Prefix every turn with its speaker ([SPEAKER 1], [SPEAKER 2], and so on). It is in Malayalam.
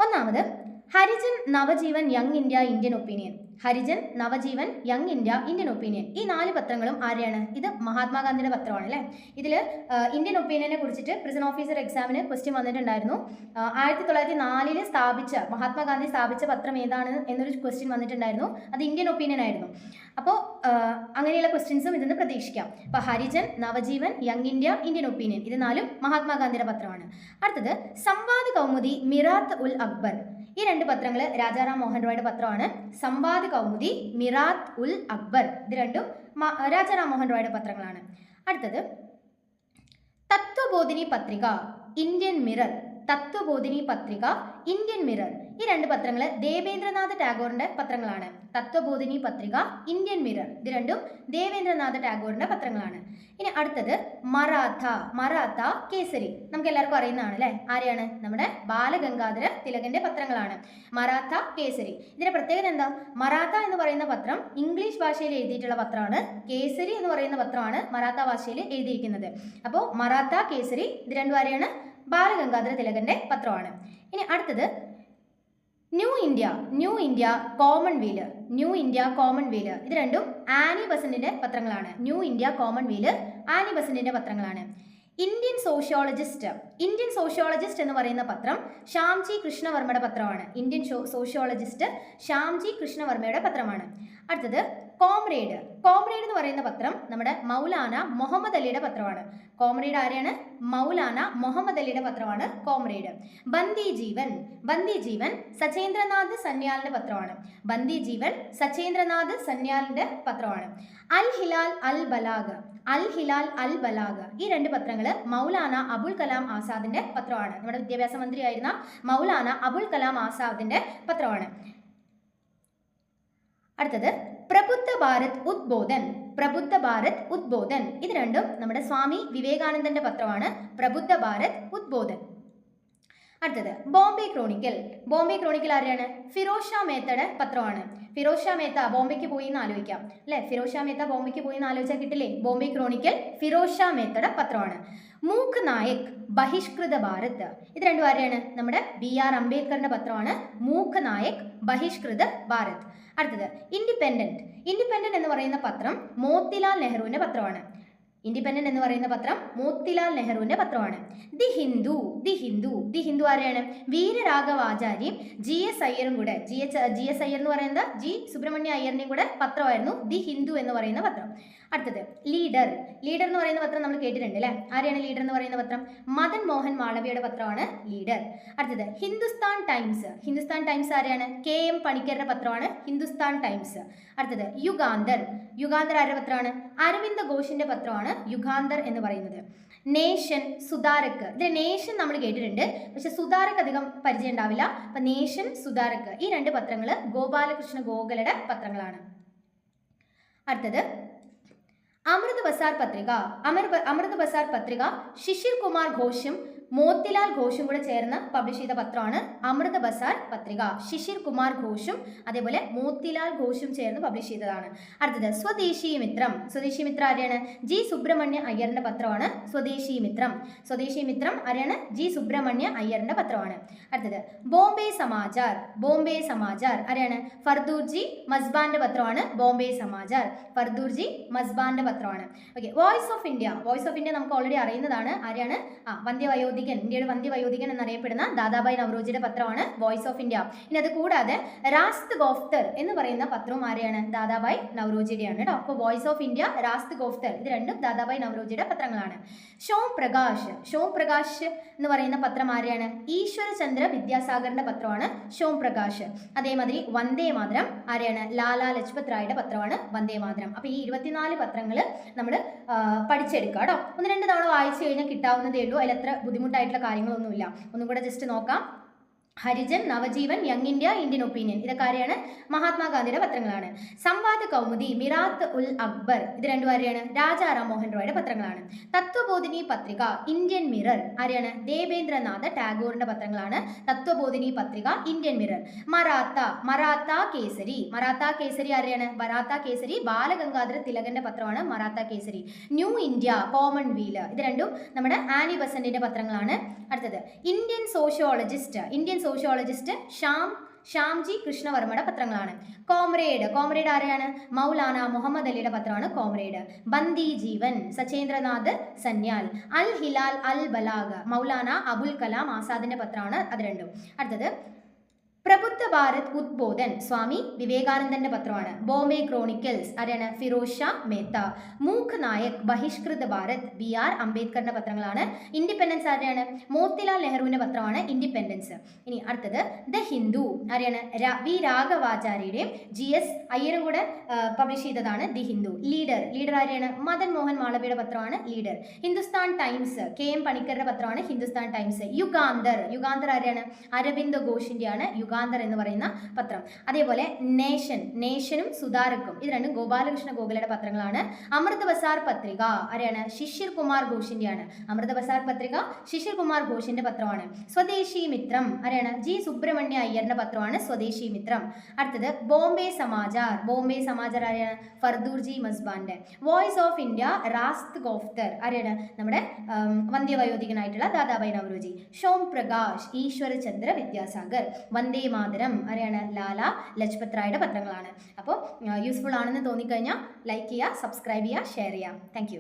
[SPEAKER 1] ഒന്നാമത് Harijan, Navajeevan, young India, Indian opinion. Harijan, Navajeevan, young India, Indian opinion. ഈ 4 പത്രങ്ങളും ആരെയാണ്? ഇത് മഹാത്മാഗാന്ധിയുടെ പത്രമാണ് അല്ലേ. ഇതിൽ ഇന്ത്യൻ ഒപ്പീനിയനെ കുറിച്ചിട്ട് പ്രിസൺ ഓഫീസർ എക്സാമിന് ക്വസ്റ്റ്യൻ വന്നിട്ടുണ്ടായിരുന്നു. 1904 സ്ഥാപിച്ച മഹാത്മാഗാന്ധി സ്ഥാപിച്ച പത്രം ഏതാണ് എന്നൊരു ക്വസ്റ്റ്യൻ വന്നിട്ടുണ്ടായിരുന്നു. അത് ഇന്ത്യൻ ഒപ്പീനിയൻ ആയിരുന്നു. അപ്പോൾ അങ്ങനെയുള്ള ക്വസ്റ്റ്യൻസും ഇതിന് പ്രതീക്ഷിക്കാം. അപ്പോൾ Harijan, Navajeevan, young India, Indian opinion, ഇത് 4 മഹാത്മാഗാന്ധിയുടെ പത്രമാണ്. അടുത്തത് സംവാദ് കൗമുദി, മിറാത്ത് ഉൽ അക്ബർ. ഈ 2 പത്രങ്ങൾ രാജാറാം മോഹൻ റോയുടെ പത്രമാണ്. സംവാദ് കൗമുദി, മിറാത്ത് ഉൽ അക്ബർ, ഇത് 2 രാജാറാം മോഹൻ റോയുടെ പത്രങ്ങളാണ്. അടുത്തത് തത്വബോധിനി പത്രിക, ഇന്ത്യൻ മിറർ. തത്വബോധിനി പത്രിക, ഇന്ത്യൻ മിറർ. ഈ 2 പത്രങ്ങൾ ദേവേന്ദ്രനാഥ് ടാഗോറിന്റെ പത്രങ്ങളാണ്. തത്വബോധിനി പത്രിക, ഇന്ത്യൻ മിറർ, ഇത് 2 ദേവേന്ദ്രനാഥ് ടാഗോറിന്റെ പത്രങ്ങളാണ്. ഇനി അടുത്തത് മറാത്ത കേസരി. നമുക്ക് എല്ലാവർക്കും അറിയുന്നതാണ് അല്ലേ. ആരെയാണ്? നമ്മുടെ ബാലഗംഗാധര തിലകന്റെ പത്രങ്ങളാണ് മറാത്ത കേസരി. ഇതിന്റെ പ്രത്യേകത എന്താ? മറാത്ത എന്ന് പറയുന്ന പത്രം ഇംഗ്ലീഷ് ഭാഷയിൽ എഴുതിയിട്ടുള്ള പത്രമാണ്. കേസരി എന്ന് പറയുന്ന പത്രമാണ് മറാത്ത ഭാഷയിൽ എഴുതിയിരിക്കുന്നത്. അപ്പോൾ മറാത്ത, കേസരി, ഇത് 2 ആരെയാണ്? ബാലഗംഗാധര തിലകന്റെ പത്രമാണ്. ഇനി അടുത്തത് new India commonwealth. New India commonwealth, ഇത് 2 ആനി ബസന്റിന്റെ പത്രങ്ങളാണ്. ന്യൂ ഇന്ത്യ കോമൺവെൽത്ത് ആനി ബസന്റിന്റെ പത്രങ്ങളാണ്. ഇന്ത്യൻ സോഷ്യോളജിസ്റ്റ് എന്ന് പറയുന്ന പത്രം ശ്യാംജി കൃഷ്ണവർമ്മയുടെ പത്രമാണ്. ഇന്ത്യൻ സോഷ്യോളജിസ്റ്റ് ശ്യാംജി കൃഷ്ണവർമ്മയുടെ പത്രമാണ്. അടുത്തത് കോമ്രേഡ് എന്ന് പറയുന്ന പത്രം നമ്മുടെ മൗലാന മുഹമ്മദ് അലിയുടെ പത്രമാണ്. കോമ്രേഡ് ആരെയാണ്? മൗലാന മുഹമ്മദ് അലിയുടെ പത്രമാണ് കോമ്രേഡ്. ബന്ദി ജീവൻ സചേന്ദ്രനാഥ് സന്യാലിന്റെ പത്രമാണ്. സന്യാലിന്റെ പത്രമാണ്. അൽ ഹിലാൽ അൽ ബലാഗ്, ഈ 2 പത്രങ്ങൾ മൗലാന അബുൽ കലാം ആസാദിന്റെ പത്രമാണ്. നമ്മുടെ വിദ്യാഭ്യാസ മന്ത്രിയായിരുന്ന മൗലാന അബുൽ കലാം ആസാദിന്റെ പത്രമാണ്. അടുത്തത് പ്രബുദ്ധ ഭാരത് ഉദ്ബോധൻ, ഇത് 2 നമ്മുടെ സ്വാമി വിവേകാനന്ദന്റെ പത്രമാണ്. പ്രബുദ്ധ ഭാരത് ഉദ്ബോധൻ. അടുത്തത് ബോംബെ ക്രോണിക്കൽ ആരെയാണ്? ഫിറോസ് ഷാ മേത്തയുടെ പത്രമാണ്. ഫിറോസ് ഷാ മേത്ത ബോംബെക്ക് പോയി എന്ന് ആലോചിക്കാം അല്ലെ. ഫിറോസ് ഷാ മേത്ത ബോംബെക്ക് പോയി എന്ന് ആലോചിച്ചാൽ കിട്ടില്ലേ? ബോംബെ ക്രോണിക്കൽ ഫിറോസ് ഷാ മേത്തയുടെ പത്രമാണ്. മൂക്ക് നായക് ബഹിഷ്കൃത ഭാരത്, ഇത് 2 ആരെയാണ്? നമ്മുടെ BR അംബേദ്കറിന്റെ പത്രമാണ്. മൂക്ക് നായക് ബഹിഷ്കൃത ഭാരത്. അടുത്തത് ഇൻഡിപെൻഡന്റ് എന്ന് പറയുന്ന പത്രം മോത്തിലാൽ നെഹ്റുവിന്റെ പത്രമാണ്. ദി ഹിന്ദു ആരെയാണ്? വീരരാഘവാചാര്യയും GS അയ്യരും കൂടെ, GS അയ്യർ എന്ന് പറയുന്നത് G സുബ്രഹ്മണ്യ അയ്യറിന്റെയും കൂടെ പത്രമായിരുന്നു ദി ഹിന്ദു എന്ന് പറയുന്ന പത്രം. അടുത്തത് ലീഡർ എന്ന് പറയുന്ന പത്രം നമ്മൾ കേട്ടിട്ടുണ്ട് അല്ലേ. ആരെയാണ് ലീഡർ എന്ന് പറയുന്ന പത്രം? മദൻ മോഹൻ മാളവിയുടെ പത്രമാണ് ലീഡർ. അടുത്തത് ഹിന്ദുസ്ഥാൻ ടൈംസ് ആരെയാണ്? KM പണിക്കരുടെ പത്രമാണ് ഹിന്ദുസ്ഥാൻ ടൈംസ്. അടുത്തത് യുഗാന്തർ ആരുടെ പത്രമാണ്? അരവിന്ദ ഘോഷിന്റെ പത്രമാണ് യുഗാന്തർ എന്ന് പറയുന്നത്. നേഷൻ, സുധാരക്, ഇതിൽ നേഷൻ നമ്മൾ കേട്ടിട്ടുണ്ട്, പക്ഷെ സുധാരക് അധികം പരിചയം ഉണ്ടാവില്ല. അപ്പൊ നേഷൻ, സുധാരക്, ഈ 2 പത്രങ്ങൾ ഗോപാലകൃഷ്ണ ഗോഖലെയുടെ പത്രങ്ങളാണ്. അടുത്തത് അമൃത് ബസാർ പത്രിക ശിശിർ കുമാർ ഘോഷും മോത്തിലാൽ ഘോഷും കൂടെ ചേർന്ന് പബ്ലിഷ് ചെയ്ത പത്രമാണ് അമൃത് ബസാർ പത്രിക. ശിശിർ കുമാർ ഘോഷും അതേപോലെ മോത്തിലാൽ ഘോഷും ചേർന്ന് പബ്ലിഷ് ചെയ്തതാണ്. അടുത്തത് സ്വദേശി മിത്രം ആരെയാണ്? G സുബ്രഹ്മണ്യ അയ്യറിന്റെ പത്രമാണ് സ്വദേശി മിത്രം ആരെയാണ്? G സുബ്രഹ്മണ്യ അയ്യറിന്റെ പത്രമാണ്. അടുത്തത് ബോംബെ സമാചാർ ആരെയാണ്? ഫർദൂർജി മസ്ബാന്റെ പത്രമാണ് Bombay Samachar. Okay. Voice of India നമുക്ക് ഓൾറെഡി അറിയുന്നതാണ്. ആരെയാണ്? ഇന്ത്യയുടെ വന്ധ്യവയോധികൻ എന്നറിയപ്പെടുന്ന ദാദാഭായ് നവറോജിയുടെ പത്രമാണ് വോയിസ് ഓഫ് ഇന്ത്യ. ഇനി അത് കൂടാതെ രാസ്ത് ഗോഫ്തർ എന്ന് പറയുന്ന പത്രവും ആരെയാണ്? ദാദാഭായ് നവറോജിയുടെയാണ് കേട്ടോ. അപ്പോൾ വോയിസ് ഓഫ് ഇന്ത്യ, രാസ്ത് ഗോഫ്തർ, ഇത് 2 ദാദാഭായ് നവറോജിയുടെ പത്രങ്ങളാണ്. ഷോം പ്രകാശ് എന്ന് പറയുന്ന പത്രം ആരെയാണ്? ഈശ്വരചന്ദ്ര വിദ്യാസാഗറിന്റെ പത്രമാണ് ഷോം പ്രകാശ്. അതേമാതിരി വന്ദേ മാതരം ആരെയാണ്? ലാലാ ലജ്പത് റായിയുടെ പത്രമാണ് വന്ദേ മാതരം. അപ്പോൾ ഈ 24 പത്രങ്ങൾ നമ്മൾ പഠിച്ചെടുക്കുക കേട്ടോ. 1-2 തവണ വായിച്ചു കഴിഞ്ഞാൽ കിട്ടാവുന്നതേ ഉള്ളൂ. അതിലത്ര ബുദ്ധിമുട്ടായിട്ടുള്ള കാര്യങ്ങളൊന്നുമില്ല. ഒന്നും കൂടെ ജസ്റ്റ് നോക്കാം. Harijan, Navajeevan, young India, Indian opinion, ഇതൊക്കെ ആരെയാണ്? മഹാത്മാഗാന്ധിയുടെ പത്രങ്ങളാണ്. സംവാദ് കൗമുദി, മിറാത്ത് ഉൽ അക്ബർ, ഇത് 2 ആരെയാണ്? രാജാറാം മോഹൻ റോയുടെ പത്രങ്ങളാണ്. തത്വബോധിനി പത്രിക, ഇന്ത്യൻ മിറർ, ആരെയാണ്? ദേവേന്ദ്രനാഥ് ടാഗോറിന്റെ പത്രങ്ങളാണ് തത്വബോധിനി പത്രിക, ഇന്ത്യൻ മിറർ. മറാത്ത കേസരി ആരെയാണ്? മറാത്ത കേസരി ബാലഗംഗാധര തിലകന്റെ പത്രമാണ് Maratha Kesari. New India commonwealth, ഇത് 2 നമ്മുടെ ആനി ബസന്റിന്റെ പത്രങ്ങളാണ്. അടുത്തത് ഇന്ത്യൻ സോഷ്യോളജിസ്റ്റ് ശ്യാംജി കൃഷ്ണവർമ്മയുടെ പത്രങ്ങളാണ്. കോമ്രേഡ് ആരെയാണ്? മൗലാന മുഹമ്മദ് അലിയുടെ പത്രമാണ് കോമ്രേഡ്. ബന്ദി ജീവൻ സചേന്ദ്രനാഥ് സന്യാൽ. അൽ ഹിലാൽ അൽ ബലാഗ് മൗലാന അബുൽ കലാം ആസാദിന്റെ പത്രമാണ് അത് രണ്ടും. അടുത്തത് പ്രബുദ്ധ ഭാരത് ഉദ്ബോധൻ സ്വാമി വിവേകാനന്ദന്റെ പത്രമാണ്. ബോംബെ ക്രോണിക്കൽസ് ആരാണ്? ഫിറോസ് ഷാ മേത്ത. മൂക്ക് നായക് ബഹിഷ്കൃത ഭാരത് BR അംബേദ്കറിന്റെ പത്രങ്ങളാണ്. ഇൻഡിപെൻഡൻസ് ആരെയാണ്? മോത്തിലാൽ നെഹ്റുവിന്റെ പത്രമാണ് ഇൻഡിപെൻഡൻസ്. ഇനി അടുത്തത് ദ ഹിന്ദു ആരെയാണ്? വി രാഘവാചാര്യയുടെയും GS അയ്യരും കൂടെ പബ്ലിഷ് ചെയ്തതാണ് ദി ഹിന്ദു. ലീഡർ ആരെയാണ്? മദൻ മോഹൻ മാളവിയുടെ പത്രമാണ് ലീഡർ. ഹിന്ദുസ്ഥാൻ ടൈംസ് KM പണിക്കരുടെ പത്രമാണ് ഹിന്ദുസ്ഥാൻ ടൈംസ്. യുഗാന്തർ ആരെയാണ്? അരവിന്ദ് ഘോഷിന്റെയാണ് യുഗാന്തർ എന്ന് പറയുന്ന പത്രം. അതേപോലെ നേഷനും സുധാരക്കും ഇത് രണ്ടും ഗോപാലകൃഷ്ണ ഗോഖലെയുടെ പത്രങ്ങളാണ്. അമൃത ബസാർ പത്രിക ആരെയാണ്? ശിശിർ കുമാർ ഘോഷിന്റെയാണ്. അമൃത ബസാർ പത്രിക ശിശിർ കുമാർ ഘോഷിന്റെ പത്രമാണ്. സ്വദേശി മിത്രം ആരെയാണ്? G സുബ്രഹ്മണ്യ അയ്യറിന്റെ പത്രമാണ് സ്വദേശി മിത്രം. അടുത്തത് ബോംബെ സമാചാർ ആരെയാണ്? Fardoonji മസ്ബാന്റെ. Voice of India റാസ്ത് Goftar ആരെയാണ്? നമ്മുടെ വന്ധ്യവയോധികനായിട്ടുള്ള ദാദാഭായ് നവറോജി. ഷോം പ്രകാശ് ഈശ്വരചന്ദ്ര വിദ്യാസാഗർ. വന്ദേ മാതരം ആരെയാണ്? ലാല ലജ്പത് റായുടെ പത്രങ്ങളാണ്. അപ്പോൾ യൂസ്ഫുൾ ആണെന്ന് തോന്നിക്കഴിഞ്ഞാൽ ലൈക്ക് ചെയ്യുക, സബ്സ്ക്രൈബ് ചെയ്യുക, ഷെയർ ചെയ്യുക. താങ്ക്